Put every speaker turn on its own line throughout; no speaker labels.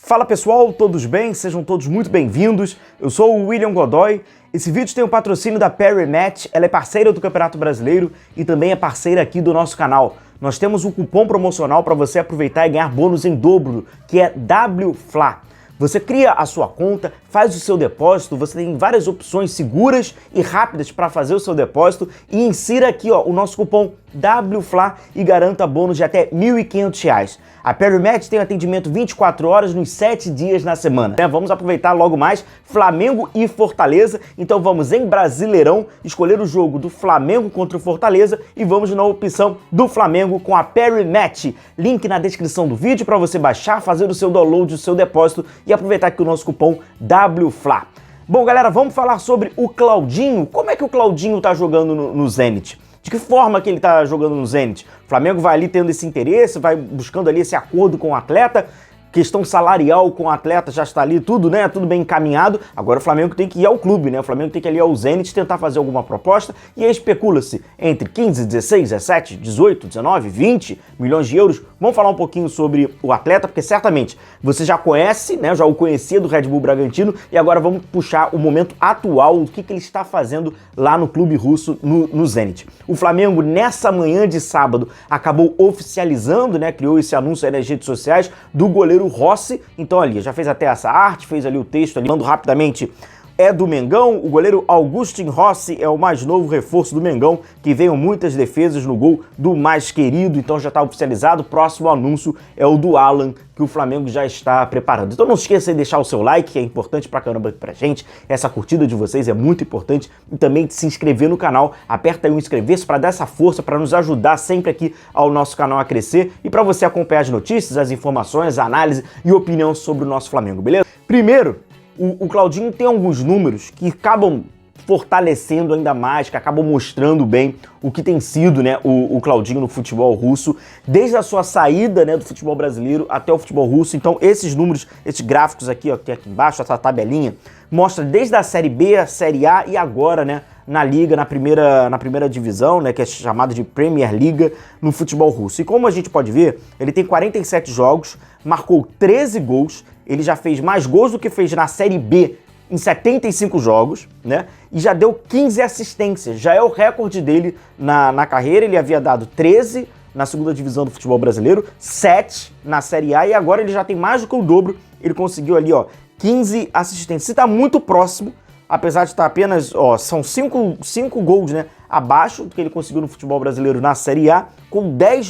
Fala pessoal, todos bem? Sejam todos muito bem-vindos. Eu sou o William Godoy. Esse vídeo tem o patrocínio da Perry Match, ela é parceira do Campeonato Brasileiro e também é parceira aqui do nosso canal. Nós temos um cupom promocional para você aproveitar e ganhar bônus em dobro, que é WFLA. Você cria a sua conta, faz o seu depósito, você tem várias opções seguras e rápidas para fazer o seu depósito e insira aqui o nosso cupom WFLA e garanta bônus de até R$ 1.500. A Perry Match tem atendimento 24 horas nos 7 dias na semana. Vamos aproveitar logo mais Flamengo e Fortaleza, então vamos em Brasileirão escolher o jogo do Flamengo contra o Fortaleza e vamos na opção do Flamengo com a Perry Match. Link na descrição do vídeo para você baixar, fazer o seu download, o seu depósito e aproveitar aqui o nosso cupom WFLA. Bom, galera, vamos falar sobre o Claudinho. Como é que o Claudinho tá jogando no Zenit? De que forma que ele tá jogando no Zenit? O Flamengo vai ali tendo esse interesse, vai buscando ali esse acordo com o atleta, questão salarial com o atleta já está ali, tudo, né? Tudo bem encaminhado. Agora o Flamengo tem que ir ao clube, né? O Flamengo tem que ir ali ao Zenit tentar fazer alguma proposta e aí especula-se entre 15, 16, 17, 18, 19, 20 milhões de euros. Vamos falar um pouquinho sobre o atleta, porque certamente você já conhece, né? Já o conhecia do Red Bull Bragantino e agora vamos puxar o momento atual, o que ele está fazendo lá no clube russo, no Zenit. O Flamengo, nessa manhã de sábado, acabou oficializando, né? Criou esse anúncio aí nas redes sociais do goleiro Rossi, então ali, já fez até essa arte, fez ali o texto ali, falando rapidamente, é do Mengão, o goleiro Augustin Rossi é o mais novo reforço do Mengão, que veio muitas defesas no gol do mais querido, então já está oficializado, o próximo anúncio é o do Alan, que o Flamengo já está preparando. Então não esqueça de deixar o seu like, que é importante pra caramba pra gente, essa curtida de vocês é muito importante, e também de se inscrever no canal, aperta aí o inscrever-se para dar essa força, para nos ajudar sempre aqui ao nosso canal a crescer, e para você acompanhar as notícias, as informações, a análise e opinião sobre o nosso Flamengo, beleza? Primeiro, o Claudinho tem alguns números que acabam fortalecendo ainda mais, que acabam mostrando bem o que tem sido, né, o Claudinho no futebol russo, desde a sua saída, né, do futebol brasileiro até o futebol russo. Então esses números, esses gráficos aqui, ó, que tem aqui embaixo, essa tabelinha, mostra desde a Série B, a Série A e agora, né, na Liga, na primeira divisão, né, que é chamada de Premier Liga no futebol russo. E como a gente pode ver, ele tem 47 jogos, marcou 13 gols, ele já fez mais gols do que fez na Série B em 75 jogos, né? E já deu 15 assistências, já é o recorde dele na carreira. Ele havia dado 13 na segunda divisão do futebol brasileiro, 7 na Série A e agora ele já tem mais do que o dobro. Ele conseguiu ali, ó, 15 assistências. Se tá muito próximo, apesar de estar apenas, ó, são 5 gols, né, abaixo do que ele conseguiu no futebol brasileiro na Série A, com 10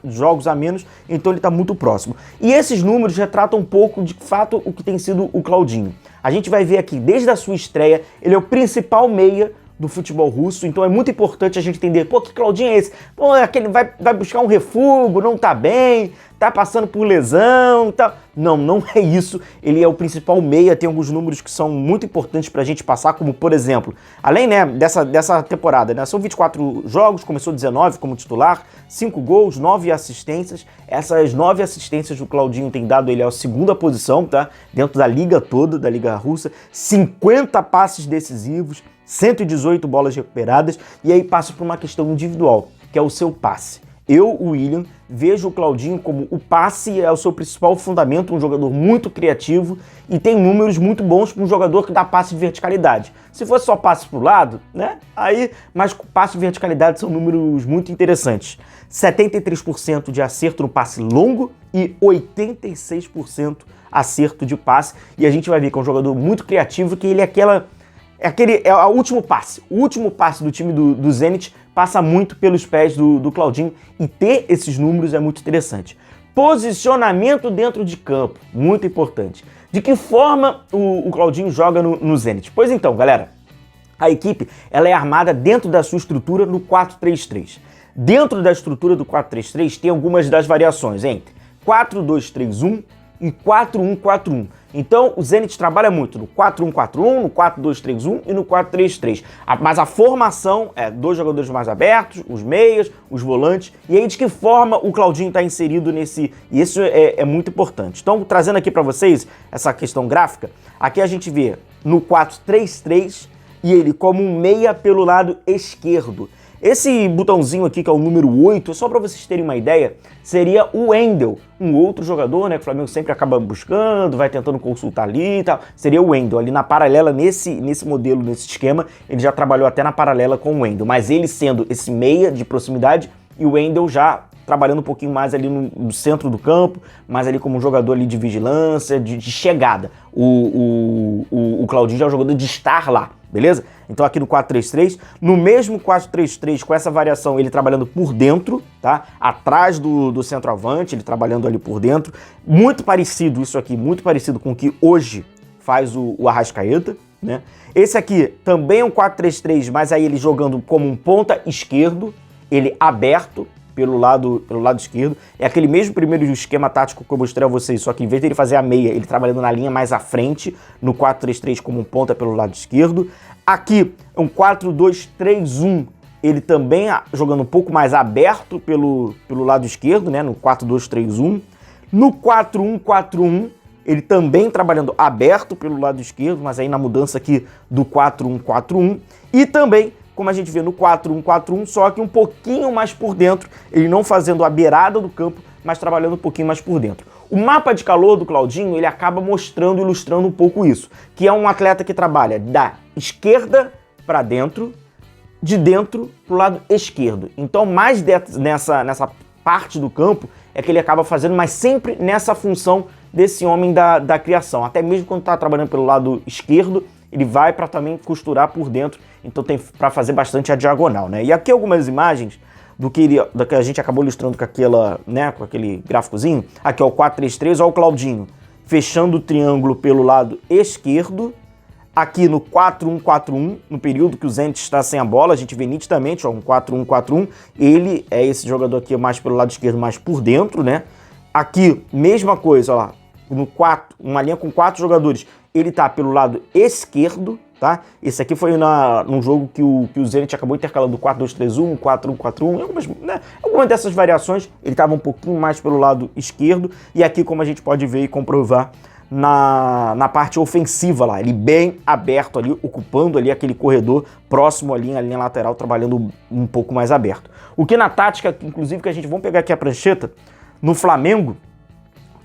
jogos a menos, então ele está muito próximo. E esses números retratam um pouco, de fato, o que tem sido o Claudinho. A gente vai ver aqui, desde a sua estreia, ele é o principal meia do futebol russo, então é muito importante a gente entender, pô, que Claudinho é esse? Pô, aquele vai buscar um refúgio, não tá bem, tá passando por lesão, tá... Não é isso, ele é o principal meia, tem alguns números que são muito importantes pra gente passar, como por exemplo, além, né, dessa temporada, né, são 24 jogos, começou 19 como titular, 5 gols, 9 assistências, essas 9 assistências o Claudinho tem dado, ele é a segunda posição, tá, dentro da liga toda, da liga russa, 50 passes decisivos, 118 bolas recuperadas, e aí passa por uma questão individual, que é o seu passe. Eu, o William, vejo o Claudinho como o passe é o seu principal fundamento, um jogador muito criativo e tem números muito bons para um jogador que dá passe de verticalidade. Se fosse só passe para o lado, né? Mas passe de verticalidade são números muito interessantes. 73% de acerto no passe longo e 86% acerto de passe. E a gente vai ver que é um jogador muito criativo, que ele é o último passe. O último passe do time do Zenit passa muito pelos pés do Claudinho e ter esses números é muito interessante. Posicionamento dentro de campo, muito importante. De que forma o Claudinho joga no Zenit? Pois então, galera, a equipe ela é armada dentro da sua estrutura no 4-3-3. Dentro da estrutura do 4-3-3 tem algumas das variações entre 4-2-3-1 e 4-1-4-1. Então o Zenit trabalha muito no 4-1-4-1, no 4-2-3-1 e no 4-3-3. Mas a formação é 2 jogadores mais abertos, os meias, os volantes. E aí de que forma o Claudinho está inserido nesse... E isso é muito importante. Então trazendo aqui para vocês essa questão gráfica, aqui a gente vê no 4-3-3 e ele como um meia pelo lado esquerdo. Esse botãozinho aqui, que é o número 8, só para vocês terem uma ideia, seria o Wendel, um outro jogador, né, que o Flamengo sempre acaba buscando, vai tentando consultar ali e tal. Seria o Wendel, ali na paralela, nesse modelo, nesse esquema, ele já trabalhou até na paralela com o Wendel, mas ele sendo esse meia de proximidade e o Wendel já trabalhando um pouquinho mais ali no centro do campo, mais ali como um jogador ali de vigilância, de chegada. O Claudinho já é um jogador de estar lá, beleza? Então aqui no 4-3-3, no mesmo 4-3-3, com essa variação, ele trabalhando por dentro, tá? Atrás do centroavante, ele trabalhando ali por dentro. Muito parecido isso aqui, muito parecido com o que hoje faz o Arrascaeta, né? Esse aqui também é um 4-3-3, mas aí ele jogando como um ponta esquerdo, ele aberto pelo lado esquerdo. É aquele mesmo primeiro esquema tático que eu mostrei a vocês, só que em vez dele fazer a meia, ele trabalhando na linha mais à frente, no 4-3-3 como um ponta pelo lado esquerdo. Aqui é um 4-2-3-1, ele também jogando um pouco mais aberto pelo lado esquerdo, né, no 4-2-3-1. No 4-1-4-1, ele também trabalhando aberto pelo lado esquerdo, mas aí na mudança aqui do 4-1-4-1. E também, como a gente vê no 4-1-4-1, só que um pouquinho mais por dentro, ele não fazendo a beirada do campo, mas trabalhando um pouquinho mais por dentro. O mapa de calor do Claudinho, ele acaba mostrando, ilustrando um pouco isso, que é um atleta que trabalha da esquerda para dentro, de dentro para o lado esquerdo. Então, mais nessa parte do campo é que ele acaba fazendo, mas sempre nessa função desse homem da criação. Até mesmo quando está trabalhando pelo lado esquerdo, ele vai para também costurar por dentro, então tem para fazer bastante a diagonal, né? E aqui algumas imagens do que a gente acabou ilustrando com com aquele gráficozinho. Aqui, ó, o 4-3-3, ó, o Claudinho fechando o triângulo pelo lado esquerdo. Aqui no 4-1-4-1, no período que o Zenit está sem a bola, a gente vê nitidamente, ó, um 4-1-4-1. Ele é esse jogador aqui mais pelo lado esquerdo, mais por dentro, né? Aqui, mesma coisa, ó lá, no 4, uma linha com 4 jogadores. Ele tá pelo lado esquerdo, tá? Esse aqui foi num jogo que o Zenit acabou intercalando 4-2-3-1, 4-1-4-1, algumas dessas variações, ele estava um pouquinho mais pelo lado esquerdo, e aqui, como a gente pode ver e comprovar, na parte ofensiva lá, ele bem aberto ali, ocupando ali aquele corredor próximo ali, a linha lateral, trabalhando um pouco mais aberto. O que na tática, inclusive, que a gente, vamos pegar aqui a prancheta, no Flamengo,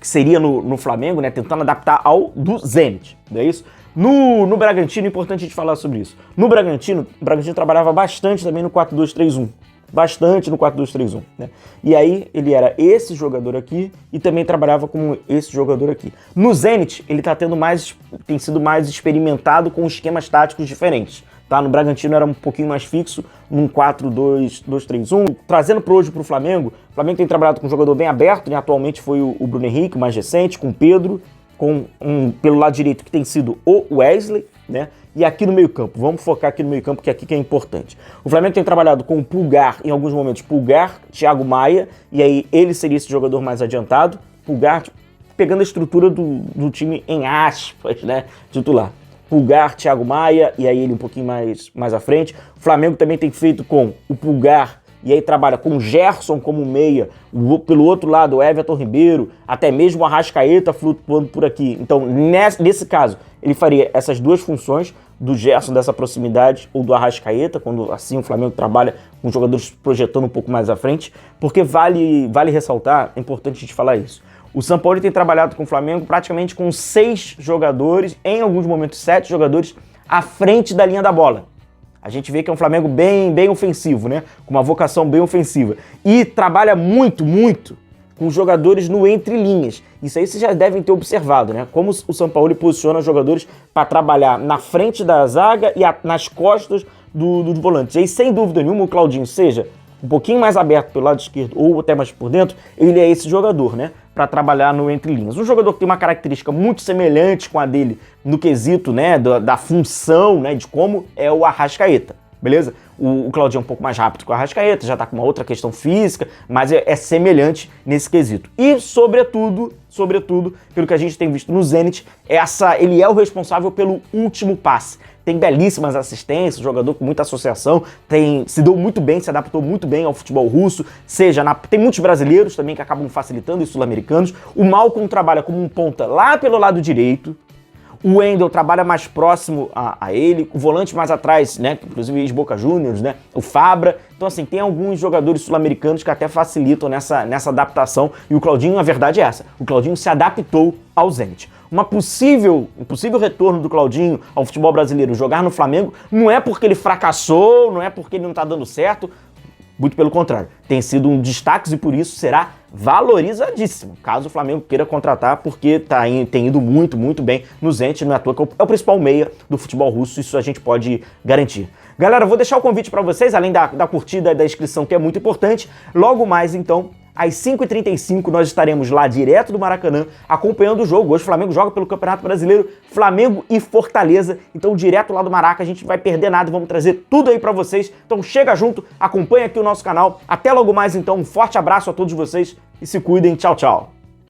que seria no Flamengo, né, tentando adaptar ao do Zenit, não é isso? No Bragantino, é importante a gente falar sobre isso. No Bragantino, o Bragantino trabalhava bastante também no 4-2-3-1. Bastante no 4-2-3-1, né? E aí ele era esse jogador aqui e também trabalhava como esse jogador aqui. No Zenit, ele tem sido mais experimentado com esquemas táticos diferentes. Tá? No Bragantino era um pouquinho mais fixo, num 4-2-3-1. Trazendo para hoje para o Flamengo tem trabalhado com um jogador bem aberto, né? Atualmente foi o Bruno Henrique, mais recente, com o Pedro, pelo lado direito que tem sido o Wesley, né? E aqui no meio campo, vamos focar aqui no meio campo, que aqui que é importante. O Flamengo tem trabalhado com o Pulgar, em alguns momentos, Pulgar, Thiago Maia, e aí ele seria esse jogador mais adiantado. Pulgar pegando a estrutura do time em aspas, né? Titular. Pulgar, Thiago Maia, e aí ele um pouquinho mais à frente. O Flamengo também tem feito com o Pulgar, e aí trabalha com o Gerson como meia, pelo outro lado o Everton Ribeiro, até mesmo o Arrascaeta flutuando por aqui. Então, nesse caso, ele faria essas duas funções, do Gerson dessa proximidade ou do Arrascaeta, quando assim o Flamengo trabalha com jogadores projetando um pouco mais à frente, porque vale ressaltar, é importante a gente falar isso. O Sampaoli tem trabalhado com o Flamengo praticamente com 6 jogadores, em alguns momentos 7 jogadores, à frente da linha da bola. A gente vê que é um Flamengo bem ofensivo, né? Com uma vocação bem ofensiva. E trabalha muito com jogadores no entre linhas. Isso aí vocês já devem ter observado, né? Como o Sampaoli posiciona jogadores para trabalhar na frente da zaga e nas costas dos volantes. E aí, sem dúvida nenhuma, o Claudinho, seja um pouquinho mais aberto pelo lado esquerdo ou até mais por dentro, ele é esse jogador, né? Para trabalhar no entre linhas. Um jogador que tem uma característica muito semelhante com a dele no quesito, né, da função, né, de como é o Arrascaeta, beleza? O Claudinho é um pouco mais rápido que o Arrascaeta, já tá com uma outra questão física, mas é semelhante nesse quesito. E, sobretudo, pelo que a gente tem visto no Zenit, ele é o responsável pelo último passe. Tem belíssimas assistências, jogador com muita associação, se deu muito bem, se adaptou muito bem ao futebol russo, tem muitos brasileiros também que acabam facilitando, e sul-americanos. O Malcom trabalha como um ponta lá pelo lado direito, O Wendel trabalha mais próximo a ele, o volante mais atrás, né, inclusive ex-Boca Juniors, né, o Fabra. Então, assim, tem alguns jogadores sul-americanos que até facilitam nessa adaptação, e o Claudinho, a verdade é essa, o Claudinho se adaptou ao Zenit. Um possível retorno do Claudinho ao futebol brasileiro, jogar no Flamengo, não é porque ele fracassou, não é porque ele não tá dando certo, muito pelo contrário, tem sido um destaque e por isso será valorizadíssimo, caso o Flamengo queira contratar, porque tem ido muito bem no Zenit, não é à toa que é o principal meia do futebol russo, isso a gente pode garantir. Galera, vou deixar o convite para vocês, além da curtida e da inscrição, que é muito importante. Logo mais, então, às 5h35, nós estaremos lá direto do Maracanã, acompanhando o jogo. Hoje o Flamengo joga pelo Campeonato Brasileiro, Flamengo e Fortaleza. Então, direto lá do Maraca, a gente não vai perder nada, vamos trazer tudo aí pra vocês. Então, chega junto, acompanha aqui o nosso canal. Até logo mais, então. Um forte abraço a todos vocês e se cuidem. Tchau, tchau.